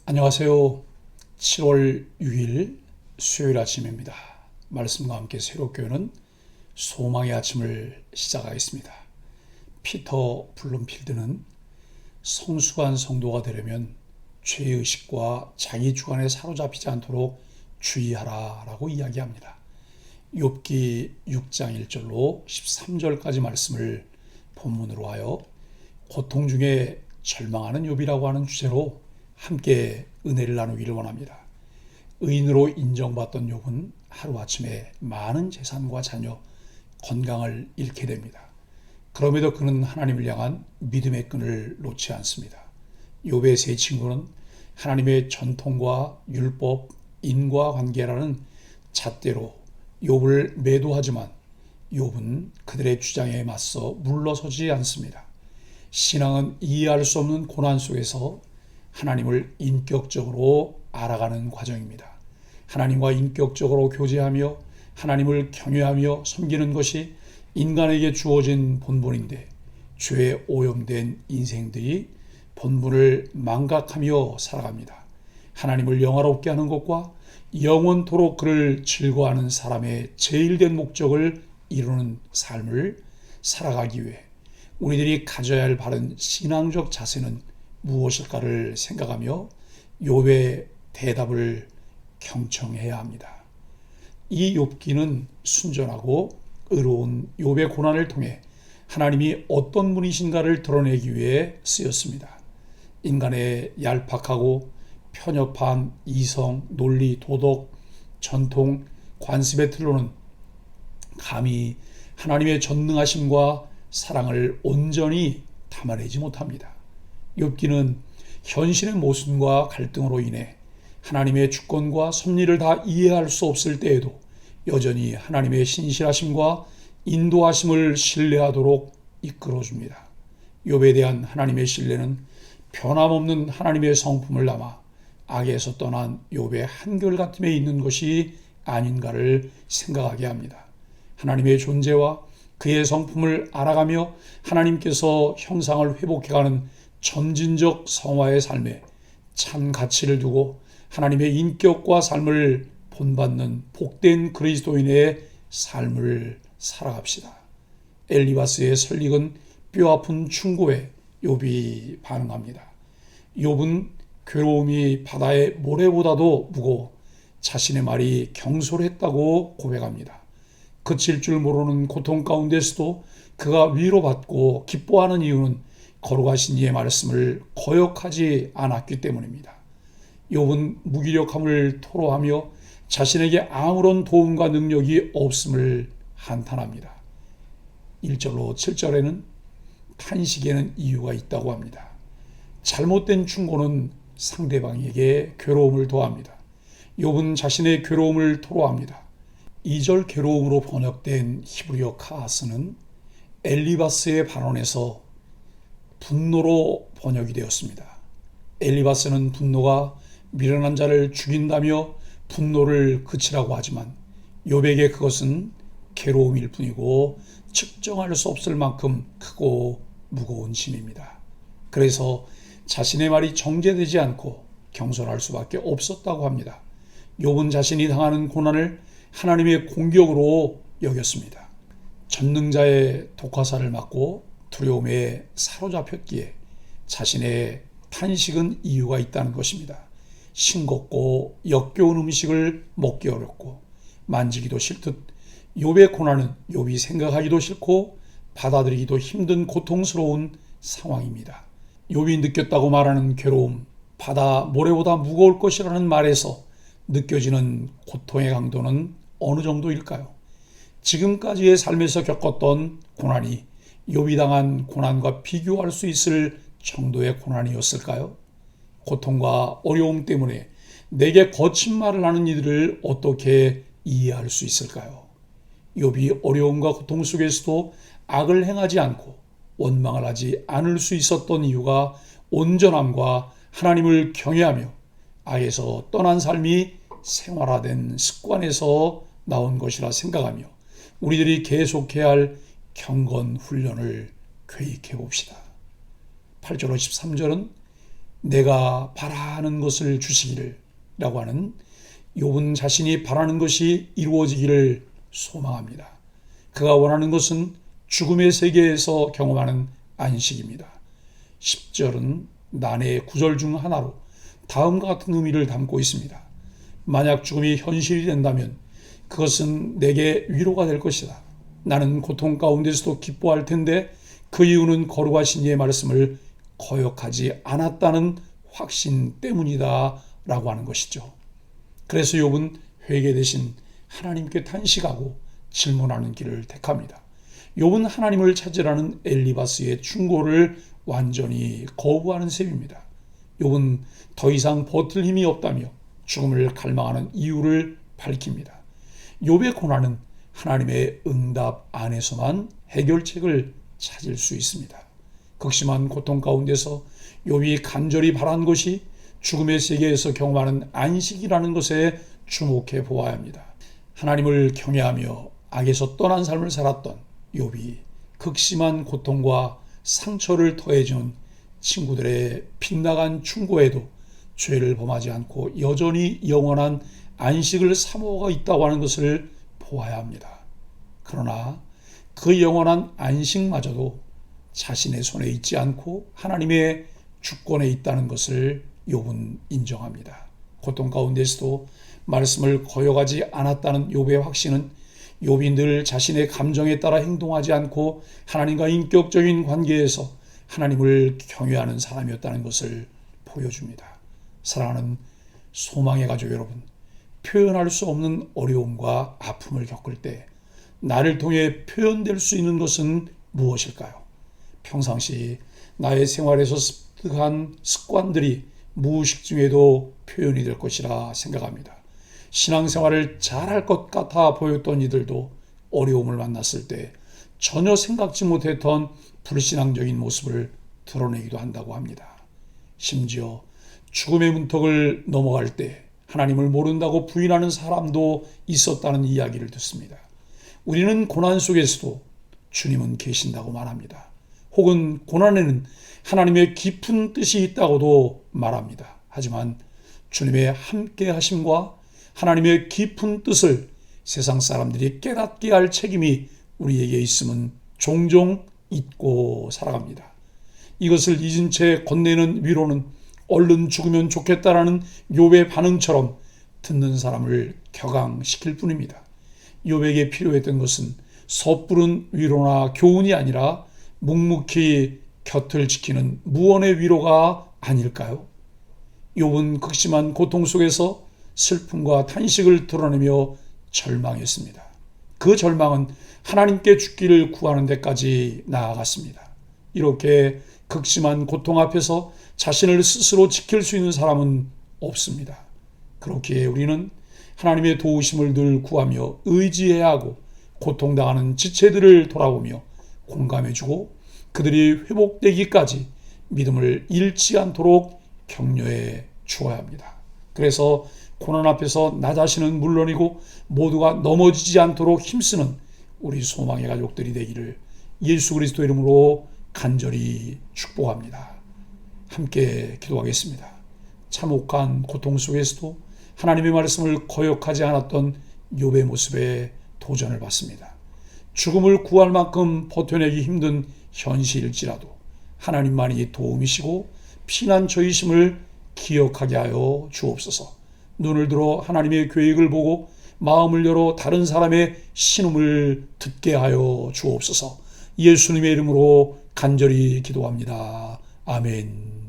안녕하세요. 7월 6일 수요일 아침입니다. 말씀과 함께 새롭게 여는 소망의 아침을 시작하겠습니다. 피터 블룸필드는 성숙한 성도가 되려면 죄의식과 자기 주관에 사로잡히지 않도록 주의하라라고 이야기합니다. 욥기 6장 1절로 13절까지 말씀을 본문으로 하여 고통 중에 절망하는 욥이라고 하는 주제로 함께 은혜를 나누기를 원합니다. 의인으로 인정받던 욥은 하루아침에 많은 재산과 자녀, 건강을 잃게 됩니다. 그럼에도 그는 하나님을 향한 믿음의 끈을 놓지 않습니다. 욥의 세 친구는 하나님의 전통과 율법, 인과관계라는 잣대로 욥을 매도하지만 욥은 그들의 주장에 맞서 물러서지 않습니다. 신앙은 이해할 수 없는 고난 속에서 하나님을 인격적으로 알아가는 과정입니다. 하나님과 인격적으로 교제하며 하나님을 경외하며 섬기는 것이 인간에게 주어진 본분인데 죄에 오염된 인생들이 본분을 망각하며 살아갑니다. 하나님을 영화롭게 하는 것과 영원토록 그를 즐거워하는 사람의 제일된 목적을 이루는 삶을 살아가기 위해 우리들이 가져야 할 바른 신앙적 자세는 무엇일까를 생각하며 욥의 대답을 경청해야 합니다. 이 욥기는 순전하고 의로운 욥의 고난을 통해 하나님이 어떤 분이신가를 드러내기 위해 쓰였습니다. 인간의 얄팍하고 편협한 이성, 논리, 도덕, 전통, 관습의 틀로는 감히 하나님의 전능하심과 사랑을 온전히 담아내지 못합니다. 욥기는 현실의 모순과 갈등으로 인해 하나님의 주권과 섭리를 다 이해할 수 없을 때에도 여전히 하나님의 신실하심과 인도하심을 신뢰하도록 이끌어줍니다. 욥에 대한 하나님의 신뢰는 변함없는 하나님의 성품을 담아 악에서 떠난 욥의 한결같음에 있는 것이 아닌가를 생각하게 합니다. 하나님의 존재와 그의 성품을 알아가며 하나님께서 형상을 회복해가는 점진적 성화의 삶에 참 가치를 두고 하나님의 인격과 삶을 본받는 복된 그리스도인의 삶을 살아갑시다. 엘리바스의 설익은 뼈아픈 충고에 욥이 반응합니다. 욥은 괴로움이 바다의 모래보다도 무거워 자신의 말이 경솔했다고 고백합니다. 그칠 줄 모르는 고통 가운데서도 그가 위로받고 기뻐하는 이유는 거룩하신 이의 말씀을 거역하지 않았기 때문입니다. 욥은 무기력함을 토로하며 자신에게 아무런 도움과 능력이 없음을 한탄합니다. 1절로 7절에는 탄식에는 이유가 있다고 합니다. 잘못된 충고는 상대방에게 괴로움을 더합니다. 욥은 자신의 괴로움을 토로합니다. 2절 괴로움으로 번역된 히브리어 카하스는 엘리바스의 발언에서 분노로 번역이 되었습니다. 엘리바스는 분노가 미련한 자를 죽인다며 분노를 그치라고 하지만 욥에게 그것은 괴로움일 뿐이고 측정할 수 없을 만큼 크고 무거운 짐입니다. 그래서 자신의 말이 정제되지 않고 경솔할 수밖에 없었다고 합니다. 욥은 자신이 당하는 고난을 하나님의 공격으로 여겼습니다. 전능자의 독화살을 맞고 두려움에 사로잡혔기에 자신의 탄식은 이유가 있다는 것입니다. 싱겁고 역겨운 음식을 먹기 어렵고 만지기도 싫듯 욥의 고난은 욥이 생각하기도 싫고 받아들이기도 힘든 고통스러운 상황입니다. 욥이 느꼈다고 말하는 괴로움, 바다 모래보다 무거울 것이라는 말에서 느껴지는 고통의 강도는 어느 정도일까요? 지금까지의 삶에서 겪었던 고난이 욥이 당한 고난과 비교할 수 있을 정도의 고난이었을까요? 고통과 어려움 때문에 내게 거친 말을 하는 이들을 어떻게 이해할 수 있을까요? 욥이 어려움과 고통 속에서도 악을 행하지 않고 원망을 하지 않을 수 있었던 이유가 온전함과 하나님을 경외하며 악에서 떠난 삶이 생활화된 습관에서 나온 것이라 생각하며 우리들이 계속해야 할 경건 훈련을 계획해 봅시다. 8절로 13절은 내가 바라는 것을 주시기를 라고 하는 욥은 자신이 바라는 것이 이루어지기를 소망합니다. 그가 원하는 것은 죽음의 세계에서 경험하는 안식입니다. 10절은 난해의 구절 중 하나로 다음과 같은 의미를 담고 있습니다. 만약 죽음이 현실이 된다면 그것은 내게 위로가 될 것이다. 나는 고통 가운데서도 기뻐할 텐데 그 이유는 거룩하신 이의 말씀을 거역하지 않았다는 확신 때문이다 라고 하는 것이죠. 그래서 욥은 회개 대신 하나님께 탄식하고 질문하는 길을 택합니다. 욥은 하나님을 찾으라는 엘리바스의 충고를 완전히 거부하는 셈입니다. 욥은 더 이상 버틸 힘이 없다며 죽음을 갈망하는 이유를 밝힙니다. 욥의 고난은 하나님의 응답 안에서만 해결책을 찾을 수 있습니다. 극심한 고통 가운데서 욥이 간절히 바란 것이 죽음의 세계에서 경험하는 안식이라는 것에 주목해 보아야 합니다. 하나님을 경외하며 악에서 떠난 삶을 살았던 욥이 극심한 고통과 상처를 더해주는 친구들의 빗나간 충고에도 죄를 범하지 않고 여전히 영원한 안식을 사모하고 있다고 하는 것을 보아야 합니다. 그러나 그 영원한 안식마저도 자신의 손에 있지 않고 하나님의 주권에 있다는 것을 욥은 인정합니다. 고통 가운데서도 말씀을 거역하지 않았다는 욥의 확신은 욥이 늘 자신의 감정에 따라 행동하지 않고 하나님과 인격적인 관계에서 하나님을 경외하는 사람이었다는 것을 보여줍니다. 사랑하는 소망의 가족 여러분, 표현할 수 없는 어려움과 아픔을 겪을 때 나를 통해 표현될 수 있는 것은 무엇일까요? 평상시 나의 생활에서 습득한 습관들이 무의식 중에도 표현이 될 것이라 생각합니다. 신앙생활을 잘할 것 같아 보였던 이들도 어려움을 만났을 때 전혀 생각지 못했던 불신앙적인 모습을 드러내기도 한다고 합니다. 심지어 죽음의 문턱을 넘어갈 때 하나님을 모른다고 부인하는 사람도 있었다는 이야기를 듣습니다. 우리는 고난 속에서도 주님은 계신다고 말합니다. 혹은 고난에는 하나님의 깊은 뜻이 있다고도 말합니다. 하지만 주님의 함께 하심과 하나님의 깊은 뜻을 세상 사람들이 깨닫게 할 책임이 우리에게 있음은 종종 잊고 살아갑니다. 이것을 잊은 채 건네는 위로는 얼른 죽으면 좋겠다라는 욥의 반응처럼 듣는 사람을 격앙시킬 뿐입니다. 욥에게 필요했던 것은 섣부른 위로나 교훈이 아니라 묵묵히 곁을 지키는 무언의 위로가 아닐까요? 욥은 극심한 고통 속에서 슬픔과 탄식을 드러내며 절망했습니다. 그 절망은 하나님께 죽기를 구하는 데까지 나아갔습니다. 이렇게 극심한 고통 앞에서 자신을 스스로 지킬 수 있는 사람은 없습니다. 그렇기에 우리는 하나님의 도우심을 늘 구하며 의지해야 하고 고통당하는 지체들을 돌아보며 공감해주고 그들이 회복되기까지 믿음을 잃지 않도록 격려해 주어야 합니다. 그래서 고난 앞에서 나 자신은 물론이고 모두가 넘어지지 않도록 힘쓰는 우리 소망의 가족들이 되기를 예수 그리스도 이름으로 간절히 축복합니다. 함께 기도하겠습니다. 참혹한 고통 속에서도 하나님의 말씀을 거역하지 않았던 욥의 모습에 도전을 받습니다. 죽음을 구할 만큼 버텨내기 힘든 현실일지라도 하나님만이 도움이시고 피난처이심을 기억하게 하여 주옵소서. 눈을 들어 하나님의 계획을 보고 마음을 열어 다른 사람의 신음을 듣게 하여 주옵소서. 예수님의 이름으로 간절히 기도합니다. 아멘.